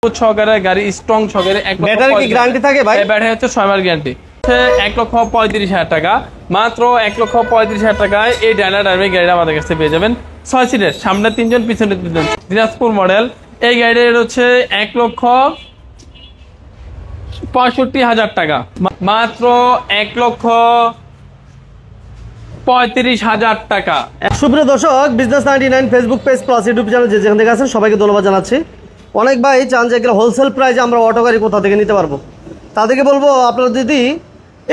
সহকারে গাড়ি স্ট্রং সহকারে ব্যাটারি কি গ্যারান্টি থাকে ভাই? ব্যাটারি হচ্ছে 6 মাস গ্যারান্টি। 1,35,000 টাকা, মাত্র 1,35,000 টাকায় এই ডায়না ডাইনামিক গাড়িটা আমাদের কাছে পেয়ে যাবেন। 6 সিটের, সামনে 3 জন পিছনে 3 জন, দিনাজপুর মডেল। এই গাড়ির হচ্ছে 1,65,000 টাকা, মাত্র 1,35,000 টাকা। সুপ্রিয় দর্শক, business 99 Facebook page plus YouTube channel যেখান থেকে আছেন সবাইকে ধন্যবাদ জানাচ্ছি। অনেক ভাই চান যে এগুলো হোলসেল প্রাইসে আমরা অটো গাড়ি কোথা থেকে নিতে পারবো, তাদেরকে বলবো আপনারা যদি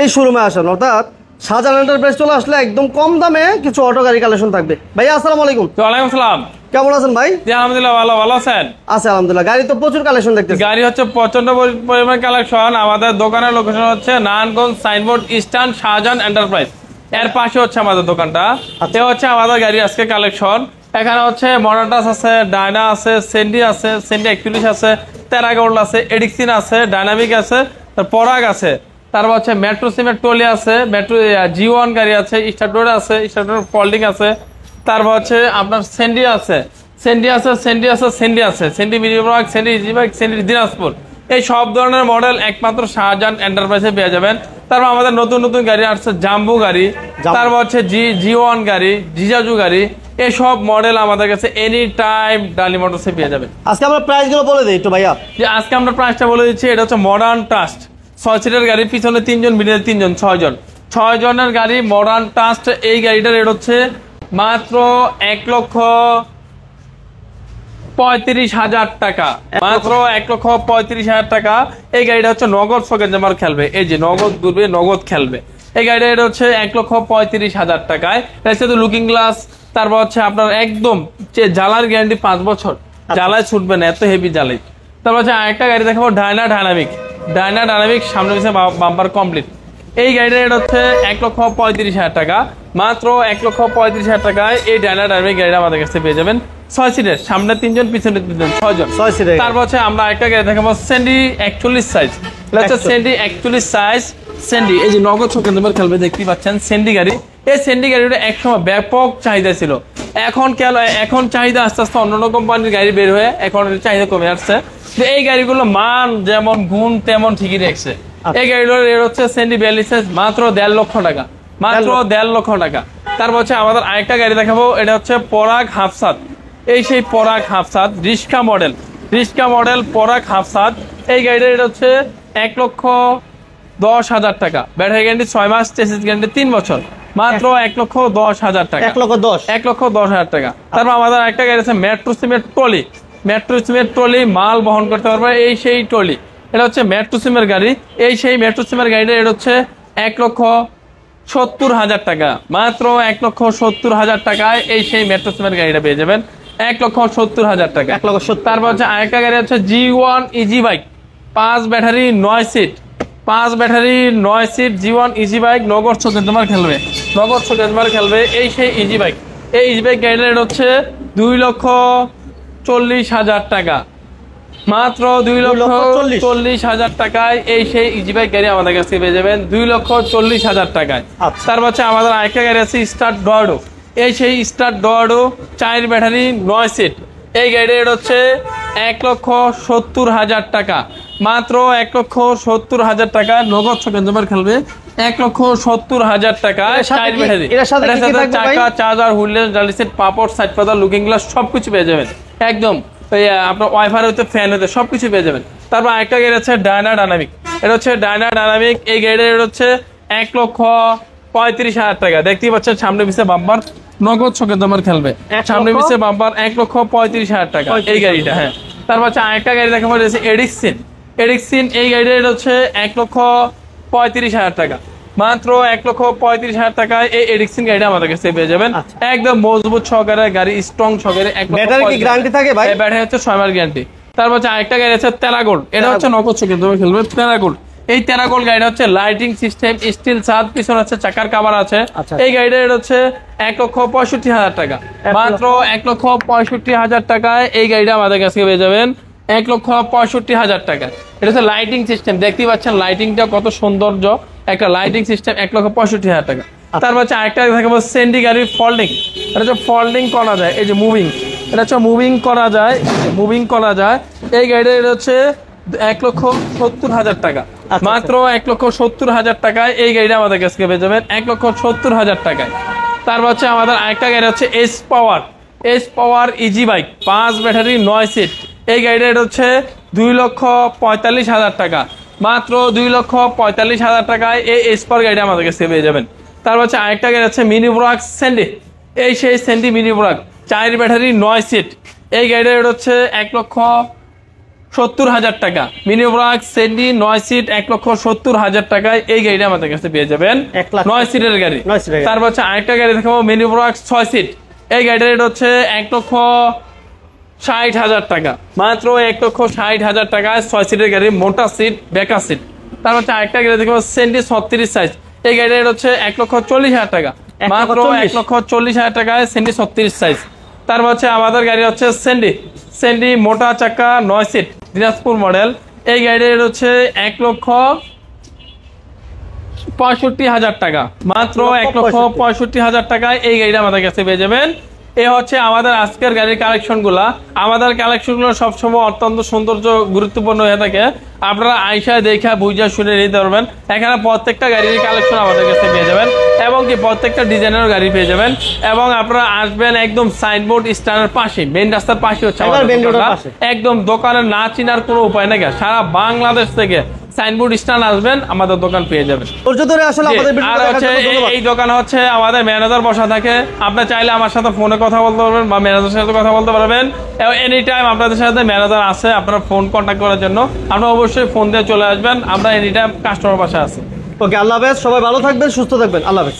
এই শোরুমে আসেন, অর্থাৎ শাহজাহান এন্টারপ্রাইজ চলে আসলে একদম কম দামে কিছু অটো গাড়ি কালেকশন থাকবে। ভাই আসসালামু আলাইকুম। ওয়ালাইকুম আসসালাম, কেমন আছেন ভাই? আলহামদুলিল্লাহ ভালো আছেন? আচ্ছা আলহামদুলিল্লাহ। গাড়ি তো প্রচুর কালেকশন দেখতেছি। গাড়ি হচ্ছে প্রচন্ড পরিমাণ কালেকশন। আমাদের দোকানের লোকেশন হচ্ছে Narayanganj signboard stand Shahjahan enterprise, এর পাশে হচ্ছে আমাদের দোকানটা। এ হচ্ছে আমাদের গাড়ি আজকে কালেকশন। এখানে হচ্ছে মডার্টাস আছে, ডায়না আছে, সেন্ডি আছে, সেন্ডি 41 আছে, টেরাগোল্ড আছে, এডিক্সিন আছে, ডাইনামিক আছে, পরাগ আছে, তারপর হচ্ছে মেট্রো সিমের টলি আছে, মেট্রো G1 গাড়ি আছে, স্টারডোর আছে, স্টারডোর ফোল্ডিং আছে, তারপর হচ্ছে আপনার সেন্ডি আছে, সেন্ডি আছে, সেন্ডি আছে, সেন্ডি আছে, সেন্ডি মিনিবাগ, সেন্ডি ইজিবাগ, সেন্ডি দিনাজপুর। এই সব ধরনের মডেল একমাত্র শাহজাহান এন্টারপ্রাইজে পেয়ে যাবেন। তারপর আমাদের নতুন নতুন গাড়ি আসছে, জাম্বো গাড়ি, তারপর হচ্ছে G1 গাড়ি, জিজাজু গাড়ি, এসব মডেল আমাদের কাছে এনি টাইম ডালি মোটরসে পেয়ে যাবেন। আজকে আমরা প্রাইসগুলো বলে দিই একটু ভাইয়া। যে আজকে আমরা প্রাইসটা বলে দিচ্ছি। এটা হচ্ছে মডার্ন ট্রাস্ট 6 সিটের গাড়ি, পিছনে 3 জন, মিডিলে 3 জন, 6 জন, 6 জনের গাড়ি মডার্ন ট্রাস্ট। এই গাড়িটার রেট হচ্ছে মাত্র 1,35,000 টাকা, মাত্র 1,35,000 টাকা। এই গাড়িটা হচ্ছে নগদ সকেট জামার খেলবে, এই যে নগদ ঘুরবে, নগদ খেলবে। এই গাড়িটা এটা হচ্ছে 1,35,000 টাকায়। এটা হচ্ছে লুকিং গ্লাস, তারপর হচ্ছে আপনার একদম জ্বালার গ্যারান্টি 5 বছর, জ্বালায় ছুটবে না, এত হেভি জ্বালাই। তারপর হচ্ছে আরেকটা গাড়ি দেখাবো, ডায়না ডাইনামিক, ডায়না ডাইনামিক, সামনে পিছনে বাম্পার কমপ্লিট। এই গাড়িটা রেট হচ্ছে 1,35,000 টাকা, মাত্র 1,35,000 টাকায় এই ডায়না ডাইনামিক গাড়িটা আমাদের কাছে পেয়ে যাবেন। 6 সিটের, সামনে 3 জন, পিছনে 3 জন, 6 জন, 6 সিটের। তারপর হচ্ছে আমরা একটা গাড়ি দেখাবো, সেন্ডি 41 সাইজ। এটা হচ্ছে সেন্ডি 41 সাইজ সেন্ডি। এই যে নগদ ছোট নম্বর খেলবে, দেখতে পাচ্ছেন সেন্ডি গাড়ি। এই সেন্ডি গাড়িটা একসময় ব্যাপক চাহিদা ছিল, এখন চাহিদা আস্তে আস্তে অন্যান্য কোম্পানির গাড়ি বের হয়ে এখন চাহিদা কমে আসছে। এই গাড়িগুলো মান যেমন গুণ তেমন ঠিকই রাখছে। এই গাড়িগুলোর রেট হচ্ছে সেন্ডি 42 সাইজ, মাত্র 1.5 লক্ষ টাকা, মাত্র 1.5 লক্ষ টাকা। তারপর হচ্ছে আমাদের আরেকটা গাড়ি দেখাবো, এটা হচ্ছে পরাগ হাফসাত। এই সেই পরাগ হাফসাত রিস্কা মডেল, রিস্কা মডেল পরাগ হাফসাত। এই গাড়িটা এটা হচ্ছে 1,10,000 টাকা, ব্যাটারি গ্যারান্টি 6 মাস, চেসিস গ্যারান্টি 3 বছর, মাত্র 1,10,000 টাকা, 1,10,000 টাকা। তারপর আমাদের একটা গাড়ি আছে মেট্রো সিমের টলি, মেট্রো সিমের টলি, মাল বহন করতে পারবে, এই সেই টলি। এটা হচ্ছে মেট্রো সিমের গাড়ি। এই সেই মেট্রো সিমের গাড়িটা এটা হচ্ছে 1,70,000 টাকা, মাত্র 1,70,000 টাকায় এই সেই মেট্রো সিমের গাড়িটা পেয়ে যাবেন। 1,70,000 টাকা, 1,70,000। তারপর হচ্ছে আরেকটা গাড়ি হচ্ছে G1 easy bike, 5 battery 9 seat, 5 battery 9 seat G1 easy bike, নগদ ছোকের তোমার খেলবে, নগদ ছোকের তোমার খেলবে। এই সেই ইজি বাইক। এই ইজি বাইক গাড়ির রেট হচ্ছে 2,40,000 টাকা, মাত্র 2,40,000 টাকায় এই সেই ইজি বাইক গাড়ি আমাদের কাছে পেয়ে যাবেন 2,40,000 টাকায়। তারপর হচ্ছে আমাদের আরেকটা গাড়ি আছে স্টার্ট ডোয়াডো। এই সেই স্টার্ট ডোয়াডো 4 ব্যাটারি 9 সিট। এই গাড়ির রেট হচ্ছে 1,70,000 টাকা, মাত্র 1,70,000 টাকা, নগদ ছোকের জমার খেলবে, 1,70,000 টাকা। 4 ব্যাটারি, চাকা, চার্জার, হুইললেস, ডালি সেট, পাপড়, সাইড পাতা, লুকিং গ্লাস সবকিছু পেয়ে যাবেন একদম। আপনার ওয়াইফাই হতে ফ্যান হতে সবকিছু পেয়ে যাবেন। তারপর একটা গাড়ি আছে ডায়না ডাইনামিক। এটা হচ্ছে ডায়না ডাইনামিক। এই গাড়ির হচ্ছে 1,35,000 টাকা। দেখতেই পাচ্ছেন সামনে পিছে বাম্পার, নগদ ছোকের দামের খেলবে, সামনে পিছে বাম্পার, 1,35,000 টাকা এই গাড়িটা। হ্যাঁ, তারপর হচ্ছে আরেকটা গাড়ি দেখা যাচ্ছে এডিক্সিন, এডিক্সিন। এই গাড়ির হচ্ছে 1,35,000 টাকা, মাত্র 1,35,000 টাকায় এই এডিক্সিন গাড়িটা আমাদের কাছে পেয়ে যাবেন। একদম মজবুত সহকারে গাড়ি, স্ট্রং সহকারে। ব্যাটারি কি গ্যারান্টি থাকে ভাই? ব্যাটারি হচ্ছে 6 মাস গ্যারান্টি। তারপর হচ্ছে আরেকটা গাড়ি আছে টেরাগোল্ড। এটা হচ্ছে নগদ ছোকের দামে খেলবে, টেরাগোল্ড। এই টেরাগোল্ড গাড়িটা হচ্ছে লাইটিং সিস্টেম, স্টিল ছাদ, পিছনে হচ্ছে চাকার কভার আছে। এই গাড়িটা হচ্ছে 1,65,000 টাকা, মাত্র 1,65,000 টাকায় এই গাড়িটা আমাদের কাছে পেয়ে যাবেন 1,65,000 টাকা। এটা হচ্ছে লাইটিং সিস্টেম, দেখতেই পাচ্ছেন লাইটিংটা কত সৌন্দর্য, একটা লাইটিং সিস্টেম, 1,65,000 টাকা। তারপর হচ্ছে আরেকটা দেখাবো সেন্ডি গাড়ির ফোল্ডিং। এটা হচ্ছে ফোল্ডিং করা যায়, এই যে মুভিং, এটা হচ্ছে মুভিং করা যায়, মুভিং করা যায়। এই গাড়িটা এটা হচ্ছে 1,70,000 টাকা, মাত্র 1,70,000 টাকায় এই গাড়িটা আমাদের কাছে পেয়ে যাবেন 1,70,000 টাকায়। তারপর হচ্ছে আমাদের আরেকটা গাড়ি হচ্ছে S power easy bike, 5 battery 9 seat. এই গাড়িটা এটা হচ্ছে 2,45,000 টাকা, মাত্র 2,45,000 টাকায় এই এস পাওয়ার গাড়িটা আমাদের কাছে পেয়ে যাবেন। তারপর হচ্ছে আরেকটা গাড়ি হচ্ছে মিনি ব্রাক স্যান্ডি, এই সেই স্যান্ডি মিনি ব্রাক, 4 ব্যাটারি 9 সিট। এই গাড়িটা এটা হচ্ছে 1,70,000 টাকা, মিনি ব্রাক স্যান্ডি 9 সিট 1,70,000 টাকায় এই গাড়িটা আমাদের কাছে পেয়ে যাবেন, 9 সিটের গাড়ি। তারপর হচ্ছে আরেকটা গাড়ি দেখাবো মিনি ব্রাক 6 সিট, এই গাড়িটা এটা হচ্ছে 1,60,000 টাকা, মাত্র 1,60,000 টাকায় 6 সিটের গাড়ি, মোটা সিট, বেকা সিট। তারপর হচ্ছে আরেকটা গাড়ি দেখবো স্যান্ডি 36 সাইজ, এই গাড়িটা এটা হচ্ছে 1,40,000 টাকা, মাত্র 1,40,000 টাকায় স্যান্ডি 36 সাইজ। তারপর হচ্ছে আমাদের গাড়ি হচ্ছে স্যান্ডি মোটা চাকা 9 সিট দিনাজপুর মডেল, এই গাড়িটা এটা হচ্ছে 1,65,000 টাকা, মাত্র 1,65,000 টাকায় এই গাড়িটা আমাদের কাছে পেয়ে যাবেন। এ হচ্ছে আমাদের আজকের গাড়ির কালেকশন গুলা। আমাদের কালেকশন গুলো সবসময় অত্যন্ত সৌন্দর্য গুরুত্বপূর্ণ হয়ে থাকে, আপনারা আইসা দেখা বুঝা শুনে নিতে পারবেন। এখানে প্রত্যেকটা গাড়ির কালেকশন আমাদের কাছে পেয়ে যাবেন এবং কি প্রত্যেকটা ডিজাইনের গাড়ি পেয়ে যাবেন। এবং আপনারা আসবেন একদম সাইনবোর্ড স্ট্যান্ডের পাশে, মেইন রাস্তার পাশে হচ্ছে একদম দোকানের না চিনার কোনো উপায় নাই, সারা বাংলাদেশ থেকে সাইনবোর্ড স্ট্যান্ড আসবেন, আমাদের দোকান পেয়ে যাবেন। আর হচ্ছে এই দোকান হচ্ছে আমাদের ম্যানেজার বসা থাকে, আপনি চাইলে আমার সাথে ফোনে কথা বলতে পারবেন বা ম্যানেজারের সাথে কথা বলতে পারবেন। এনি টাইম আপনাদের সাথে ম্যানেজার আছে, আপনারা ফোন কন্ট্যাক্ট করার জন্য আপনারা অবশ্যই ফোন দিয়ে চলে আসবেন, আমরা এনি টাইম কাস্টমার পাশে আছি। ওকে, আল্লাহ হাফেজ, সবাই ভালো থাকবেন, সুস্থ থাকবেন, আল্লাহ হাফেজ।